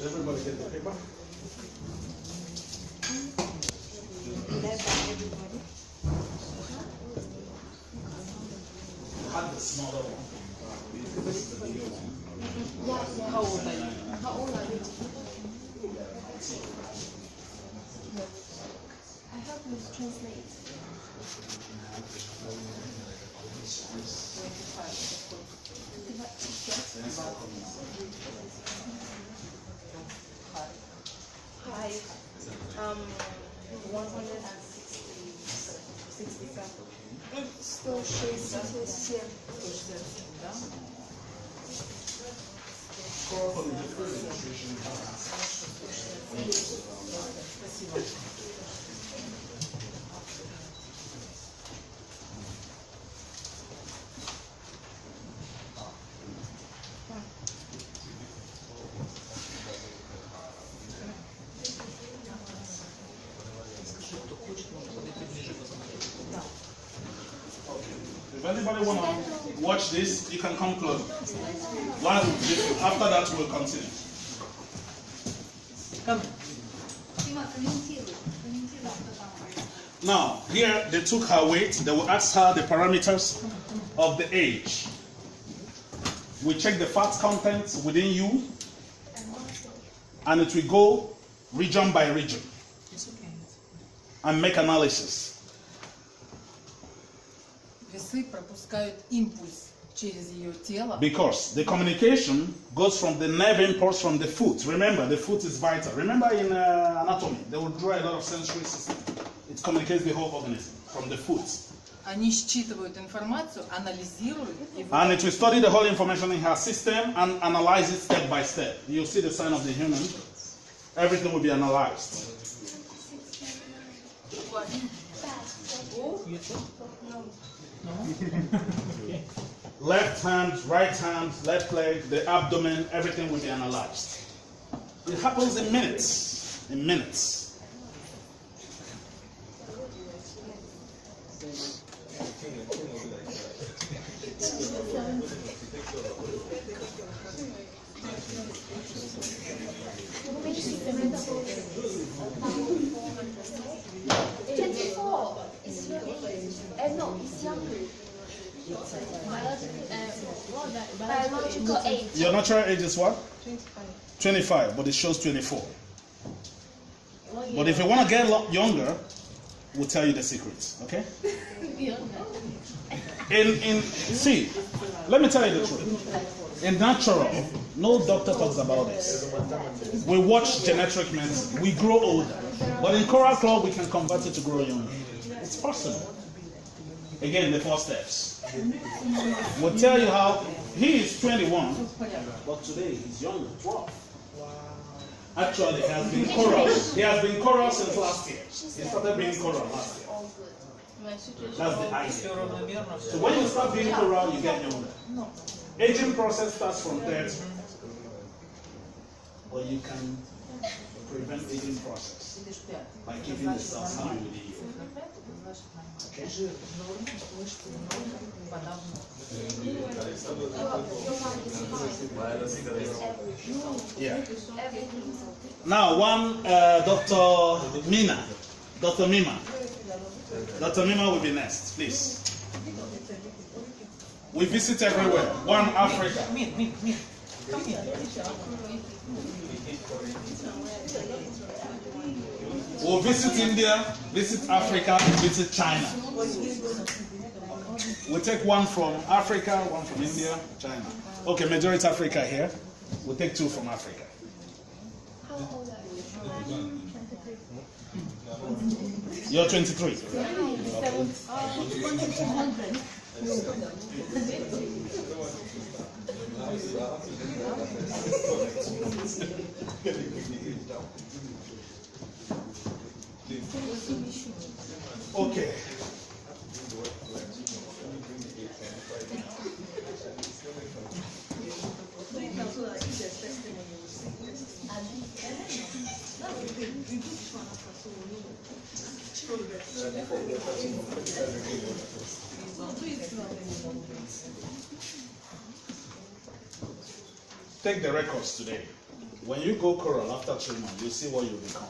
everybody get the paper? Had the smaller one. How old are you? How old are you? I help you translate. 167. 167. Да? Спасибо. If anybody want to watch this, you can come close. After that, we'll continue. Come. Now, here they took her weight. They will ask her the parameters of the age. We check the fat content within you, and it will go region by region and make analysis. Весы пропускают импульс через ее тело. Because the communication goes from the nerve impulse from the foot. Remember, the foot is vital. Remember in anatomy, they will draw a lot of sensory system. It communicates the whole organism from the foot. Они считывают информацию, анализируют и And it will study the whole information in her system and analyze it step by step. You'll see the sign of the human. Everything will be analyzed. Left hand, right hand, left leg, the abdomen, everything will be analyzed. It happens in minutes. In minutes. Biological age. Your natural age is what? 25, but it shows 24. But if you want to get younger, we'll tell you the secrets, okay? See, let me tell you the truth. In natural, no doctor talks about this. We watch genetic medicine. We grow older. But in Coral Club, we can convert it to grow younger. It's possible. Again, the 4 steps. We'll tell you how he is 21, but today he's younger, 12. Actually, he has been Coral. He has been Coral since last year. He started being Coral last year. That's the idea. So when you start being Coral, you get younger. Aging process starts from 30. But you can prevent aging process by keeping the cells happy with you. Okay. Yeah. Now, one Dr. Mina. Dr. Mima. Dr. Mima will be next, please. We visit everywhere. One Africa. Come here. We'll visit India, visit Africa, visit China. We'll take one from Africa, one from India, China. Okay, majority Africa here. We'll take 2 from Africa. How old are you? You're 23. Okay. Take the records today. When you go coral after 3 months, you see what you become.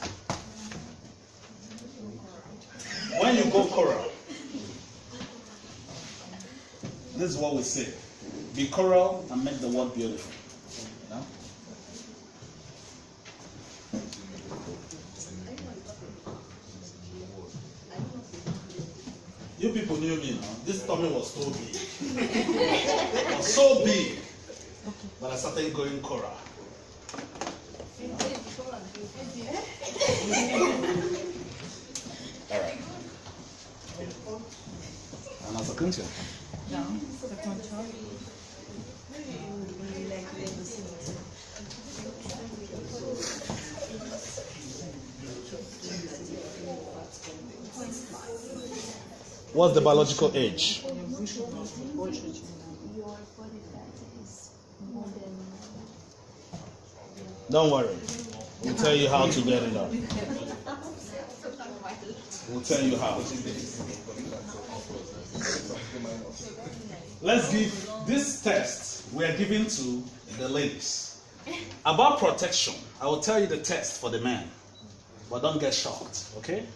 When you go coral, this is what we say. Be coral and make the world beautiful. You know? You people knew me now. This tummy was so big. It was so big. But I started going coral. Alright. Она закончила? Да, закончила. What's the biological age? Your body fat is more than. Don't worry. We'll tell you how to get it up. We'll tell you how. Let's give this test we are giving to the ladies. About protection, I will tell you the test for the men. But don't get shocked, okay?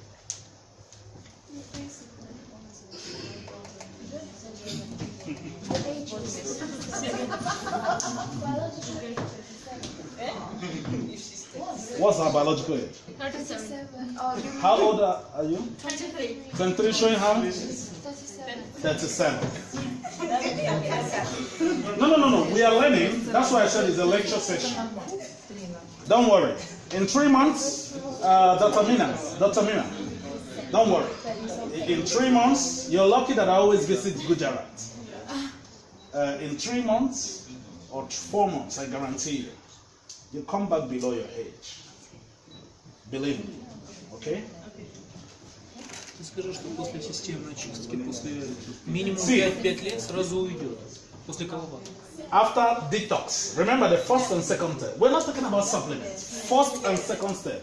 What's our biological age? 37. Oh, you How old are you? 23. 23, showing how? 37. 37. No. We are learning. That's why I said it's a lecture session. Don't worry. In 3 months, Dr. Mina, don't worry. In 3 months, you're lucky that I always visit Gujarat. In 3 months or 4 months, I guarantee you, you come back below your age. Believe me, okay? Ты скажи, что после системной очистки, после минимум See. 5 лет сразу уйдет. После колоба. After detox, remember the first and second step. We're not talking about supplements. First and second step,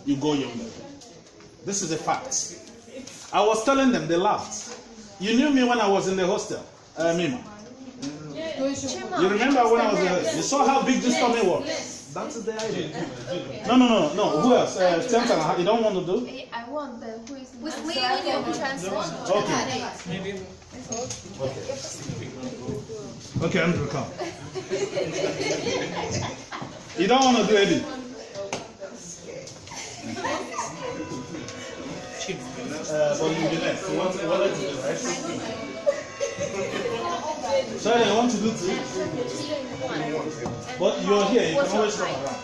you go younger. This is a fact. I was telling them, they laughed. You knew me when I was in the hostel, Mima. You remember when I was in the hostel? You saw how big this tummy was. That is the idea. No. Who else? Tempton, you don't want to do? I want, but who is With so me, I you can transport. Okay. Maybe. Okay, Andrew, come. You don't want to do anything. Чим? Well, you do next. You want to do, right? Sorry, I want to do two. But you're here, you can always come around.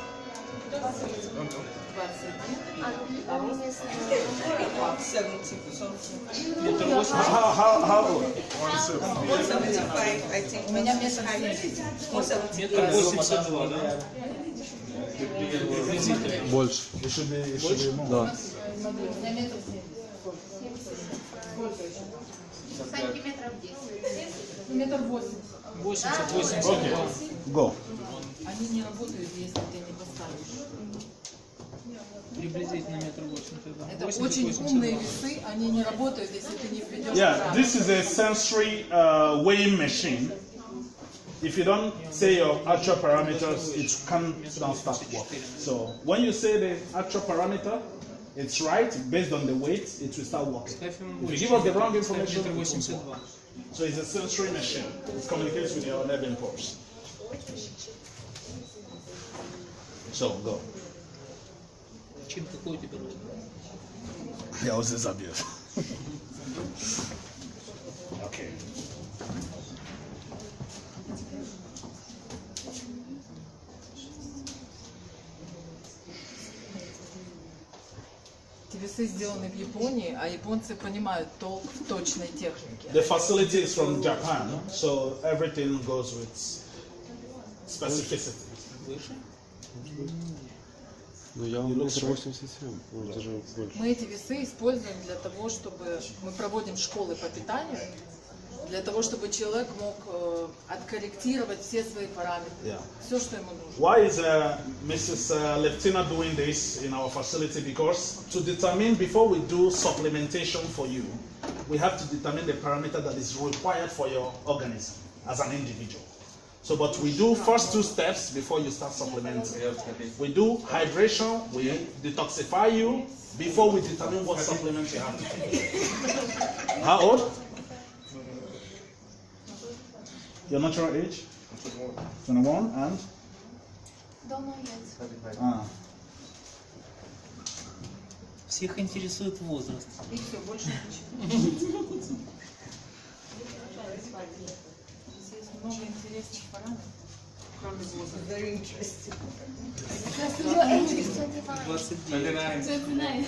How old? 175, I think. У меня метр 70. Метр 82, да? Больше. It should be more. Да. У меня метр 70. Сантиметров 10. Метр 80. 80-82. Okay, go. Они не работают, если ты не поставишь. Приблизительно метр 80, да. Это очень умные весы, они не работают, если ты не придешь. Yeah, this is a sensory weighing machine. If you don't say your actual parameters, it can't start working. So when you say the actual parameter, it's right, based on the weight, it will start working. If you give us the wrong information, Метр it won't 82. work. So it's a sensory machine. It communicates with your nerve impulse. So go. Чим какой у тебя рост? Я was abuse. Okay. Эти весы сделаны в Японии, а японцы понимают толк в точной технике. The facility is from Japan, so everything goes with specificity. Выше? Ну я метр 87, ну даже больше. Мы эти весы используем для того, чтобы мы проводим школы по питанию, для того, чтобы человек мог откорректировать все свои параметры, Yeah. все, что ему нужно. Why is Mrs. Leftina doing this in our facility? Because to determine before we do supplementation for you, we have to determine the parameter that is required for your organism as an individual. So, but we do first 2 steps before you start supplementing. We do hydration, we detoxify you before we determine what supplement you have to take. How old? Your natural age? 21 and? Don't know yet. Ah. Всех интересует возраст. И все, больше ничего. Здесь много интересных параметров, кроме возраста. Very interesting. Your age is 25. 29.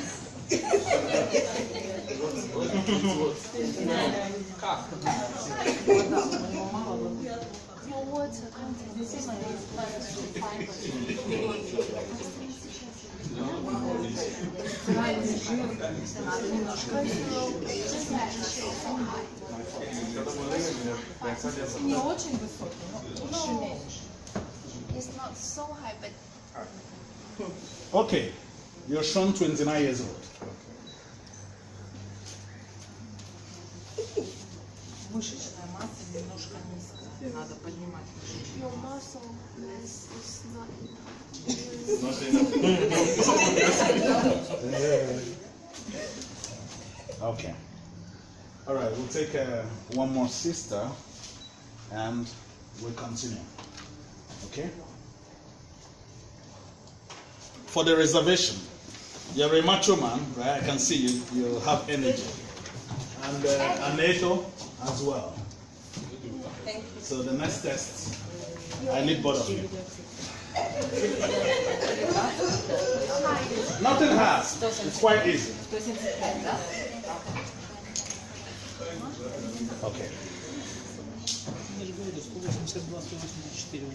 Вода, у него мало воды. Your water content is 5%. Натуральный жир, надо немножко не очень высокий, но лучше меньше. It's not so high, but Okay, you're shown 29 years old. Мышечная масса немножко низкая, надо поднимать мышечную. your muscle mass is not Okay. All right, we'll take one more sister and we'll continue. Okay? For the reservation, you're a macho man, right? I can see you have energy. And NATO as well. Thank you. So the next test, I need both of you. Nothing hard. It's quite easy. 175, да? Okay. Я же говорю, 182, 184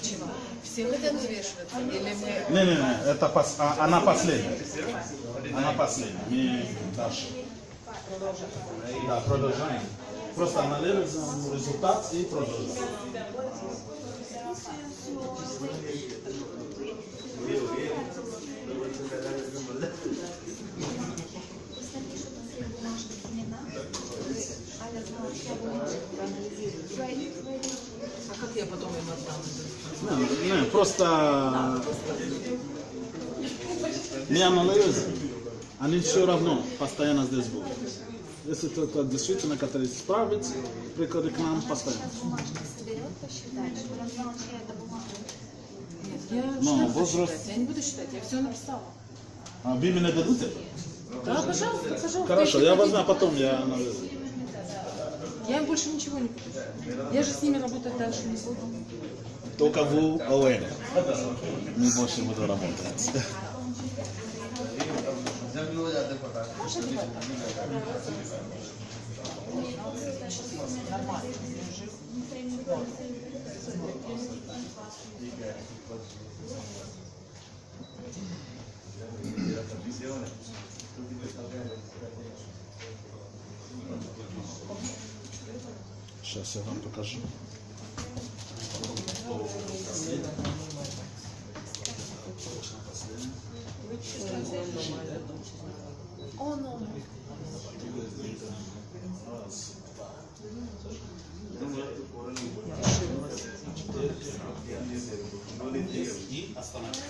Чего? Все хотят взвешиваться? Или мы... Не, это она последняя. Она последняя. Мы дальше. Да, продолжаем. Просто анализируем результат и продолжаем. А как я потом им отдам? Не, просто не анализируем. Они все равно постоянно здесь будут. Если кто-то действительно, который справится, приходит к нам постоянно. Нет, я Ну, что буду возраст- считать? Я не буду считать, я все написала. А вы мне дадите? Да, пожалуйста, пожалуйста. Хорошо, если я хотите. возьму, а потом я анализирую. Я им больше ничего не буду. Я же с ними работать дальше не буду. Только вы aware. Мы больше буду работать. Нормально. Сейчас я вам покажу. oh no. И остановимся.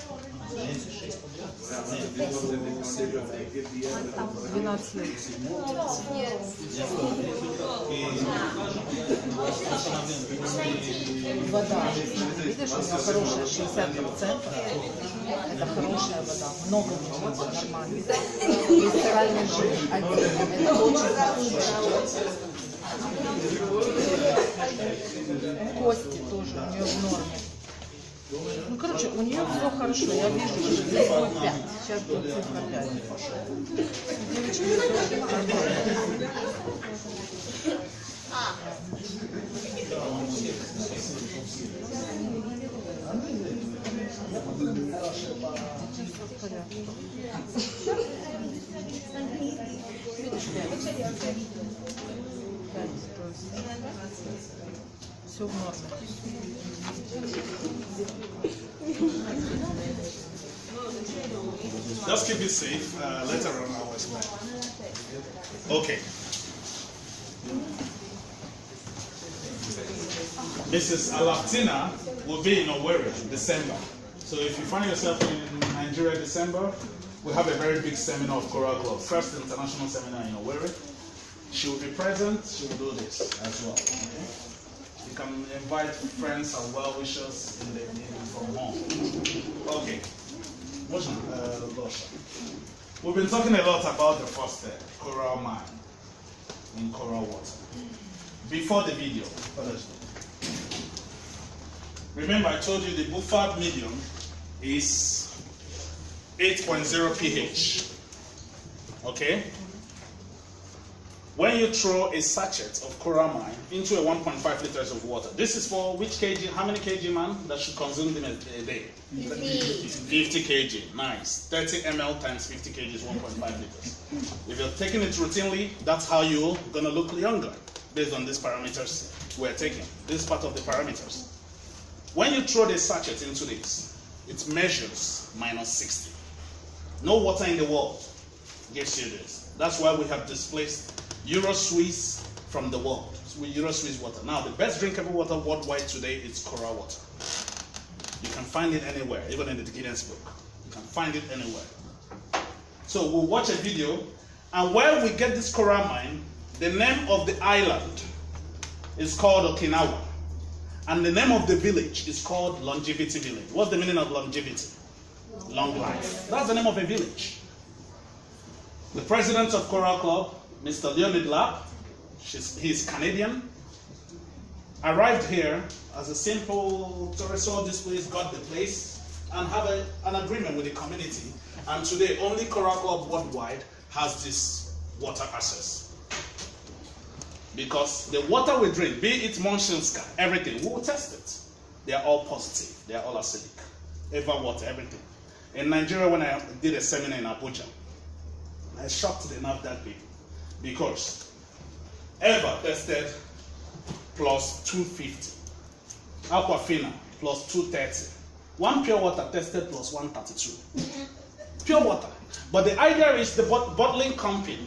12 лет. Вода. Видишь, у него хорошая 60%. Это хорошая вода. Много не надо, нормально. Висцеральный жир. Это очень хорошо. Кости тоже у нее в норме. Ну, короче, у нее все хорошо. Я вижу, что здесь будет 5. Сейчас будет цифра 5. Девочки, все нормально. Все в норме. Just keep it safe. Later on, I'll explain. Okay. Mrs. Alaptina will be in Owerri in December. So if you find yourself in Nigeria December, we have a very big seminar of Choral Club. First international seminar in Owerri. She will be present, she will do this as well. Okay? You can invite friends and well-wishers from home. Okay. We've been talking a lot about the first step, choral mind in choral water. Before the video, remember I told you the Buford medium is 8.0 pH. Okay? When you throw a sachet of choramine into a 1.5 liters of water, this is for which kg? How many kg man that should consume them a day? 50 kg. Nice. 30 ml times 50 kg is 1.5 liters. If you're taking it routinely, that's how you're gonna look younger based on these parameters we're taking. This is part of the parameters. When you throw the sachet into this, it measures minus 60. No water in the world gives you this. That's why we have displaced Euro-Swiss from the world. So Euro-Swiss water. Now, the best drinkable water worldwide today is choral water. You can find it anywhere, even in the Guinness book. You can find it anywhere. So we'll watch a video, and where we get this choramine, the name of the island is called Okinawa, and the name of the village is called Longevity Village. What's the meaning of longevity? Long life. That's the name of a village. The president of Choral Club, Mr. Leonid Lapp, he's Canadian, arrived here as a simple tourist, saw this place, got the place, and have an agreement with the community. And today, only Choral Club worldwide has this water access. Because the water we drink, be it Monshinska, everything, we will test it. They are all positive. They are all acidic. Eva water, everything. In Nigeria, when I did a seminar in Abuja, I shocked the NAFDAC people. Because Eva tested plus 250. Aquafina plus 230. One pure water tested plus 132. Pure water. But the idea is the bottling company,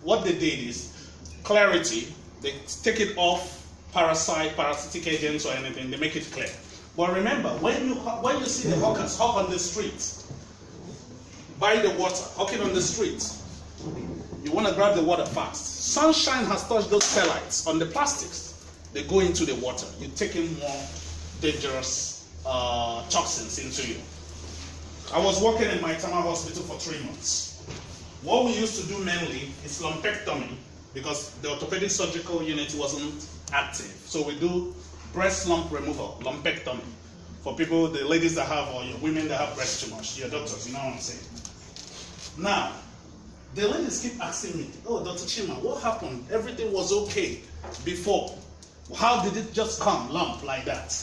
what they did is clarity. They take it off parasitic agents or anything, they make it clear. But remember, when you see the hawkers hawk on the street, buy the water, hawking on the street, you want to grab the water fast. Sunshine has touched those phthalates on the plastics. They go into the water. You're taking more dangerous toxins into you. I was working in my Tama hospital for 3 months. What we used to do mainly is lumpectomy, because the orthopedic surgical unit wasn't active. So we do breast lump removal, lumpectomy, for people, the ladies that have, or your women that have breast tumors, your doctors, you know what I'm saying? Now, the ladies keep asking me, oh, Dr. Chima, what happened? Everything was okay before. How did it just come lump like that?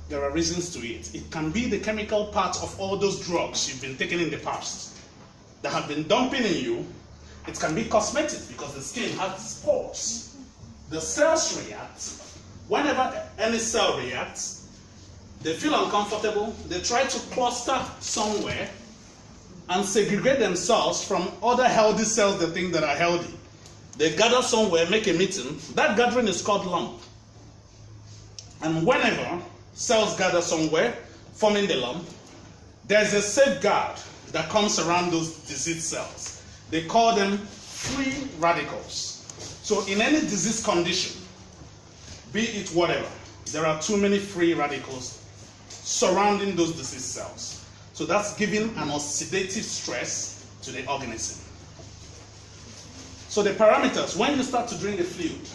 There are reasons to it. It can be the chemical part of all those drugs you've been taking in the past that have been dumping in you. It can be cosmetic because the skin has pores. The cells react. Whenever any cell reacts, they feel uncomfortable. They try to cluster somewhere and segregate themselves from other healthy cells they think that are healthy. They gather somewhere, make a meeting. That gathering is called lump. And whenever cells gather somewhere, forming the lump, there's a safeguard that comes around those diseased cells. They call them free radicals. So in any disease condition, be it whatever, there are too many free radicals surrounding those diseased cells. So that's giving an oxidative stress to the organism. So the parameters, when you start to drink the fluid,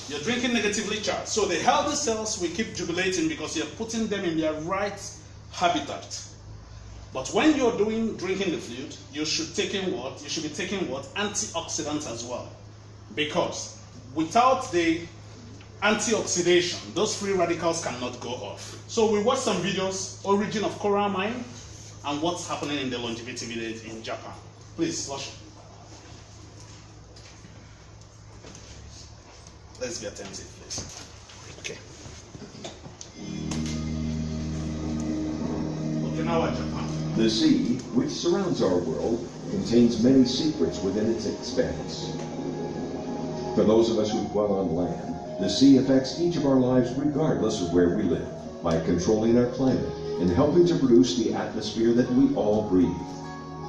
you're drinking negatively charged. So the healthy cells will keep jubilating because you're putting them in their right habitat. But when you're drinking the fluid, you should be taking what? Antioxidants as well. Because without the antioxidation, those free radicals cannot go off. So we watched some videos, origin of choramine, and what's happening in the longevity village in Japan. Please, watch it. Let's be attentive, please. Okay. Okinawa, Japan. The sea, which surrounds our world, contains many secrets within its expanse. For those of us who dwell on land, the sea affects each of our lives regardless of where we live, by controlling our climate and helping to produce the atmosphere that we all breathe.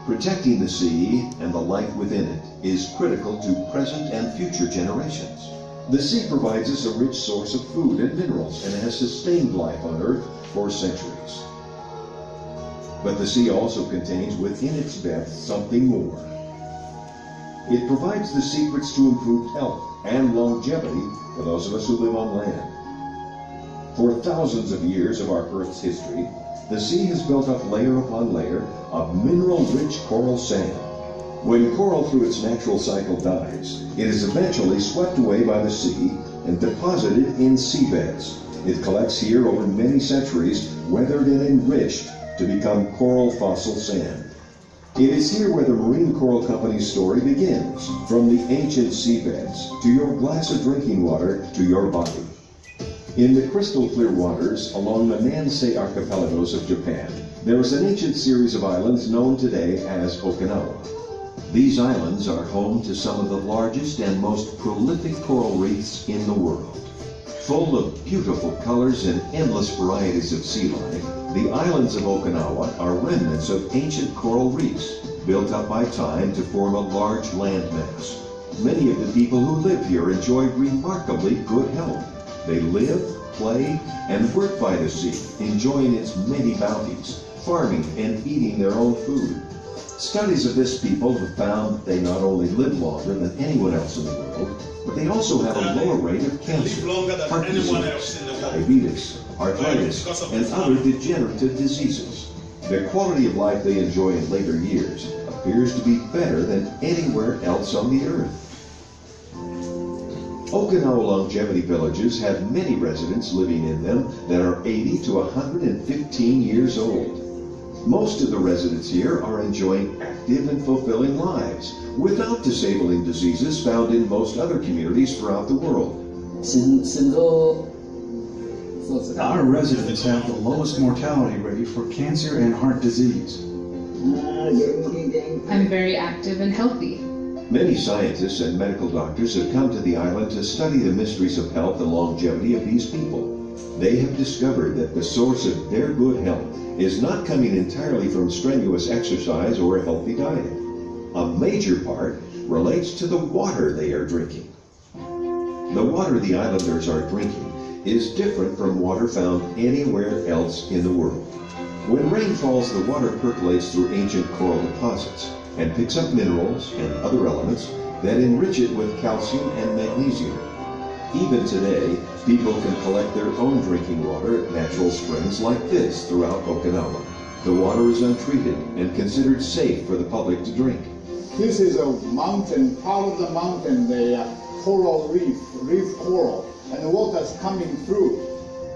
Protecting the sea and the life within it is critical to present and future generations. The sea provides us a rich source of food and minerals and has sustained life on Earth for centuries. But the sea also contains within its depths something more. It provides the secrets to improved health and longevity for those of us who live on land. For thousands of years of our Earth's history, the sea has built up layer upon layer of mineral-rich coral sand. When coral through its natural cycle dies, it is eventually swept away by the sea and deposited in seabeds. It collects here over many centuries, weathered and enriched to become coral fossil sand. It is here where the Marine Coral Company's story begins, from the ancient seabeds to your glass of drinking water to your body. In the crystal clear waters along the Nansei archipelagos of Japan, there is an ancient series of islands known today as Okinawa. These islands are home to some of the largest and most prolific coral reefs in the world. Full of beautiful colors and endless varieties of sea life, the islands of Okinawa are remnants of ancient coral reefs, built up by time to form a large landmass. Many of the people who live here enjoy remarkably good health. They live, play, and work by the sea, enjoying its many bounties, farming and eating their own food. Studies of this people have found that they not only live longer than anyone else in the world, but they also have a lower rate of cancer, heart disease, diabetes, arthritis, and other degenerative diseases. The quality of life they enjoy in later years appears to be better than anywhere else on the earth. Okinawa longevity villages have many residents living in them that are 80 to 115 years old. Most of the residents here are enjoying active and fulfilling lives without disabling diseases found in most other communities throughout the world. Our residents have the lowest mortality rate for cancer and heart disease. I'm very active and healthy. Many scientists and medical doctors have come to the island to study the mysteries of health and longevity of these people. They have discovered that the source of their good health is not coming entirely from strenuous exercise or a healthy diet. A major part relates to the water they are drinking. The water the islanders are drinking is different from water found anywhere else in the world. When rain falls, the water percolates through ancient coral deposits and picks up minerals and other elements that enrich it with calcium and magnesium. Even today, people can collect their own drinking water at natural springs like this throughout Okinawa. The water is untreated and considered safe for the public to drink. This is a mountain, part of the mountain, the coral reef coral, and the water is coming through.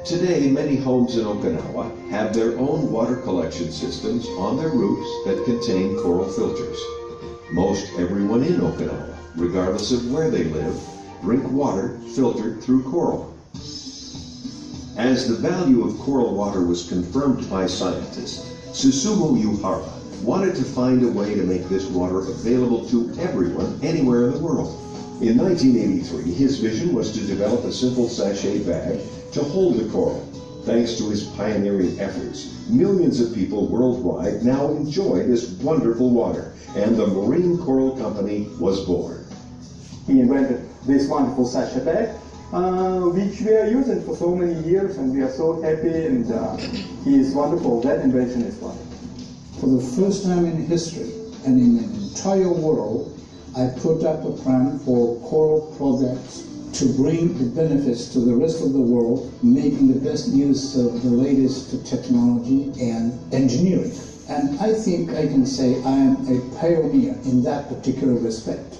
Today, many homes in Okinawa have their own water collection systems on their roofs that contain coral filters. Most everyone in Okinawa, regardless of where they live, drink water filtered through coral. As the value of coral water was confirmed by scientists, Susumu Yuhara wanted to find a way to make this water available to everyone, anywhere in the world. In 1983, his vision was to develop a simple sachet bag to hold the coral. Thanks to his pioneering efforts, millions of people worldwide now enjoy this wonderful water, and the Marine Coral Company was born. He invented this wonderful sachet bag, which we are using for so many years, and we are so happy, and he is wonderful. That invention is wonderful. For the first time in history and in the entire world, I put up a plan for coral projects to bring the benefits to the rest of the world, making the best use of the latest technology and engineering. And I think I can say I am a pioneer in that particular respect.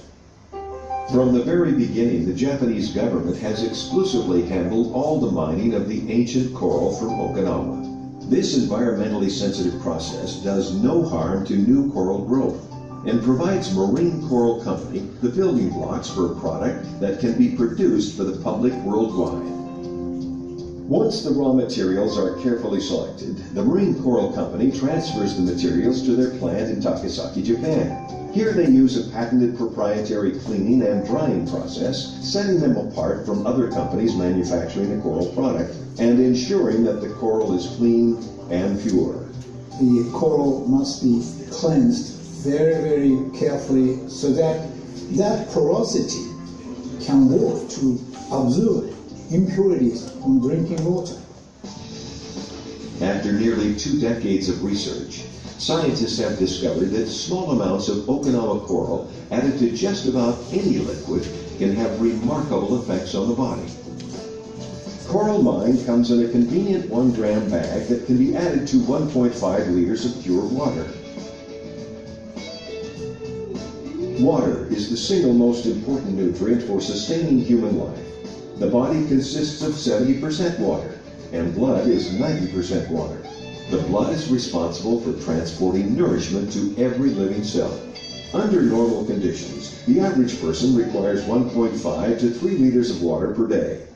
From the very beginning, the Japanese government has exclusively handled all the mining of the ancient coral from Okinawa. This environmentally sensitive process does no harm to new coral growth and provides Marine Coral Company the building blocks for a product that can be produced for the public worldwide. Once the raw materials are carefully selected, the Marine Coral Company transfers the materials to their plant in Takasaki, Japan. Here they use a patented proprietary cleaning and drying process, setting them apart from other companies manufacturing the coral product and ensuring that the coral is clean and pure. The coral must be cleansed very, very carefully so that that porosity can work to absorb impurities from drinking water. After nearly 2 decades of research, scientists have discovered that small amounts of Okinawa coral added to just about any liquid can have remarkable effects on the body. Coral Mine comes in a convenient 1-gram bag that can be added to 1.5 liters of pure water. Water is the single most important nutrient for sustaining human life. The body consists of 70% water, and blood is 90% water. The blood is responsible for transporting nourishment to every living cell. Under normal conditions, the average person requires 1.5 to 3 liters of water per day.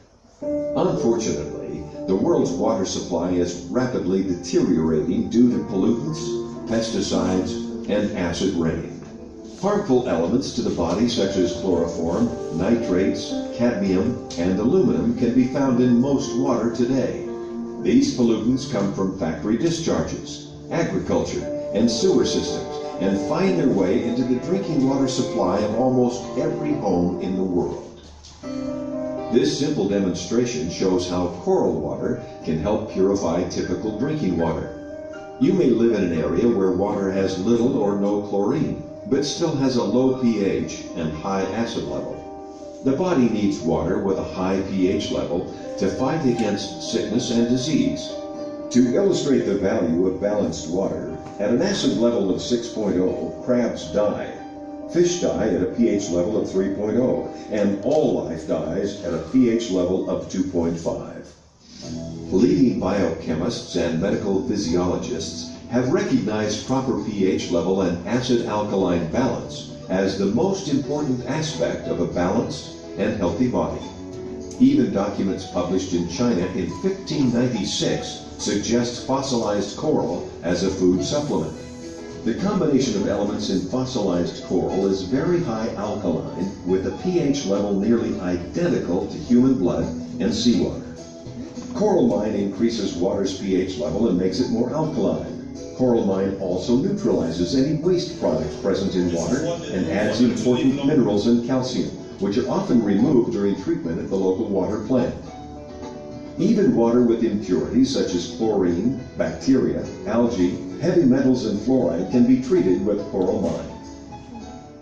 Unfortunately, the world's water supply is rapidly deteriorating due to pollutants, pesticides, and acid rain. Harmful elements to the body such as chloroform, nitrates, cadmium, and aluminum can be found in most water today. These pollutants come from factory discharges, agriculture, and sewer systems, and find their way into the drinking water supply of almost every home in the world. This simple demonstration shows how coral water can help purify typical drinking water. You may live in an area where water has little or no chlorine, but still has a low pH and high acid level. The body needs water with a high pH level to fight against sickness and disease. To illustrate the value of balanced water, at an acid level of 6.0, crabs die. Fish die at a pH level of 3.0, and all life dies at a pH level of 2.5. Leading biochemists and medical physiologists have recognized proper pH level and acid-alkaline balance as the most important aspect of a balanced and healthy body. Even documents published in China in 1596 suggest fossilized coral as a food supplement. The combination of elements in fossilized coral is very high alkaline, with a pH level nearly identical to human blood and seawater. Coral mine increases water's pH level and makes it more alkaline. Coral mine also neutralizes any waste products present in water and adds important minerals and calcium, which are often removed during treatment at the local water plant. Even water with impurities such as chlorine, bacteria, algae, heavy metals, and fluoride can be treated with coral mine.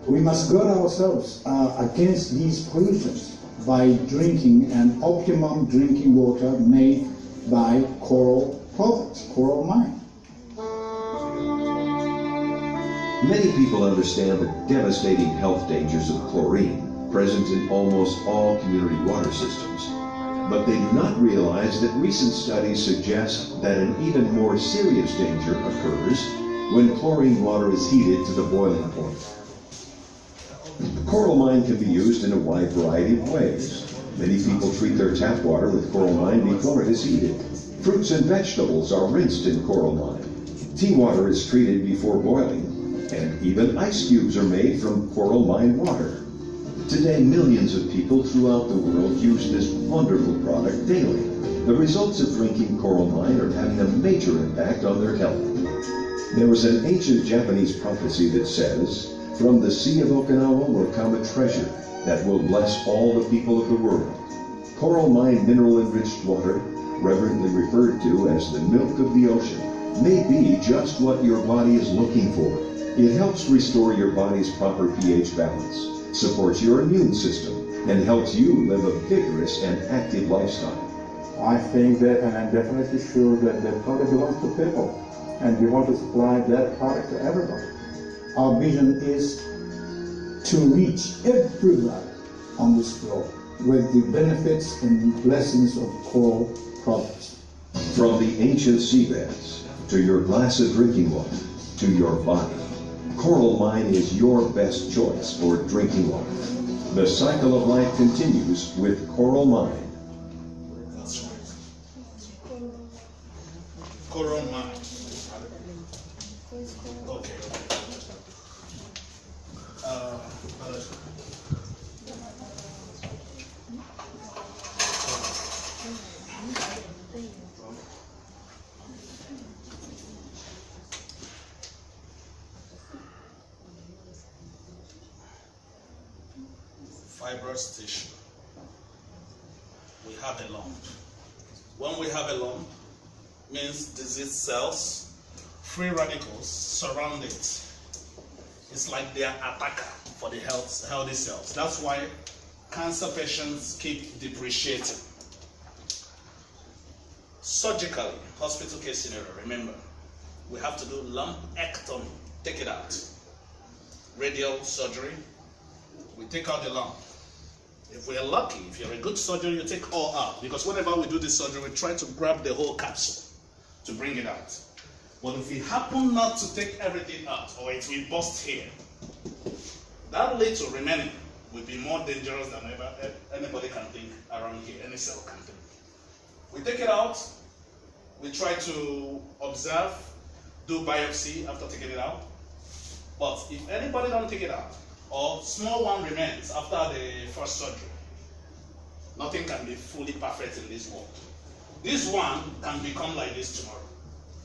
We must guard ourselves against these pollutions by drinking an optimum drinking water made by coral products, coral mine. Many people understand the devastating health dangers of chlorine, present in almost all community water systems. But they do not realize that recent studies suggest that an even more serious danger occurs when chlorine water is heated to the boiling point. Coral mine can be used in a wide variety of ways. Many people treat their tap water with coral mine before it is heated. Fruits and vegetables are rinsed in coral mine. Tea water is treated before boiling, and even ice cubes are made from coral mine water. Today, millions of people throughout the world use this wonderful product daily. The results of drinking coral mine are having a major impact on their health. There was an ancient Japanese prophecy that says, "From the Sea of Okinawa will come a treasure that will bless all the people of the world." Coral mine mineral-enriched water, reverently referred to as the milk of the ocean, may be just what your body is looking for. It helps restore your body's proper pH balance, supports your immune system, and helps you live a vigorous and active lifestyle. I think that, and I'm definitely sure that that product belongs to people, and we want to supply that product to everybody. Our vision is to reach everybody on this globe with the benefits and blessings of coral products. From the ancient seabeds, to your glass of drinking water, to your body, coral mine is your best choice for drinking water. The cycle of life continues with coral mine. coral mine. Okay. Fibrous tissue. We have a lump. When we have a lump, means disease cells, free radicals surround it. It's like they are attacker for the healthy cells. That's why cancer patients keep depreciating. Surgically, hospital case scenario, remember, we have to do lumpectomy, take it out. Radial surgery, we take out the lump. If we are lucky, if you're a good surgeon, you take all out. Because whenever we do this surgery, we try to grab the whole capsule to bring it out. But if we happen not to take everything out, or it will burst here, that little remaining will be more dangerous than ever anybody can think around here, any cell can think. We take it out, we try to observe, do biopsy after taking it out. But if anybody don't take it out, or small one remains after the first surgery, nothing can be fully perfect in this world. This one can become like this tomorrow,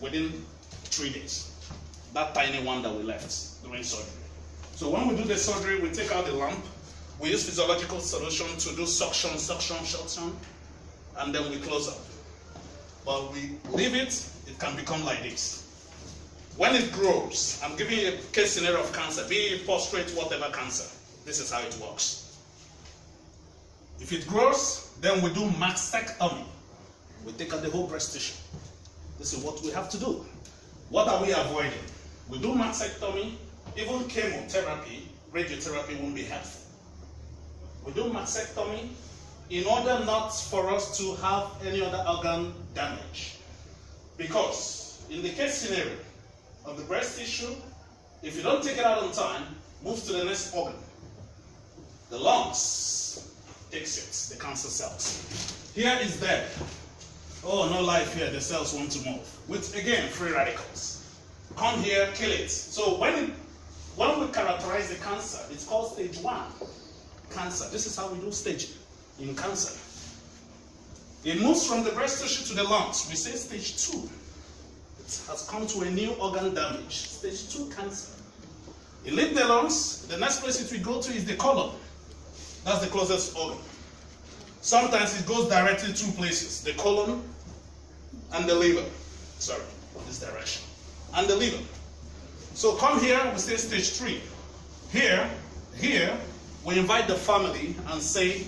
within 3 days. That tiny one that we left during surgery. So when we do the surgery, we take out the lump, we use physiological solution to do suction, and then we close up. But we leave it, it can become like this. When it grows, I'm giving you a case scenario of cancer, be it prostate, whatever cancer. This is how it works. If it grows, then we do mastectomy. We take out the whole breast tissue. This is what we have to do. What are we avoiding? We do mastectomy, even chemotherapy, radiotherapy won't be helpful. We do mastectomy in order not for us to have any other organ damage. Because in the case scenario of the breast tissue, if you don't take it out on time, move to the next organ. The lungs takes it, the cancer cells. Here is dead. Oh, no life here, the cells want to move. With, again, free radicals. Come here, kill it. So when we characterize the cancer, it's called stage 1 cancer. This is how we do staging in cancer. It moves from the breast tissue to the lungs. We say stage 2. It has come to a new organ damage. Stage 2 cancer. It leaves the lungs. The next place it will go to is the colon. That's the closest organ. Sometimes it goes directly 2 places. The colon and the liver. Sorry, this direction. And the liver. So come here, we say stage 3. Here, we invite the family and say,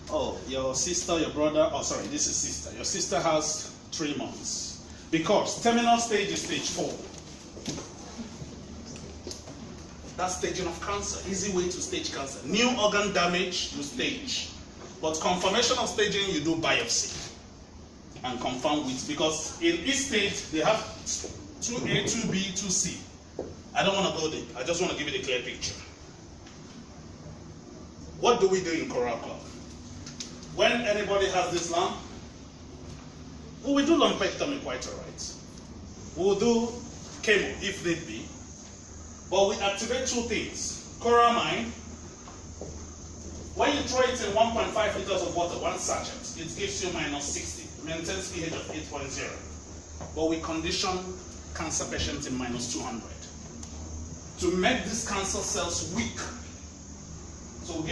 oh, your sister, your brother, oh sorry, this is sister. Your sister has 3 months. Because terminal stage is stage 4. That's staging of cancer. Easy way to stage cancer. New organ damage, you stage. But confirmation of staging, you do biopsy. And confirm with, because in each stage, they have 2A, 2B, 2C. I don't want to go there. I just want to give you the clear picture. What do we do in Coral Club? When anybody has this lump, we will do lumpectomy quite alright. We will do chemo if need be. But we activate 2 things. Coral mine, when you throw it in 1.5 liters of water, 1 sachet, it gives you minus 60. Maintains pH of 8.0. But we condition cancer patients in minus 200 to make these cancer cells weak. So we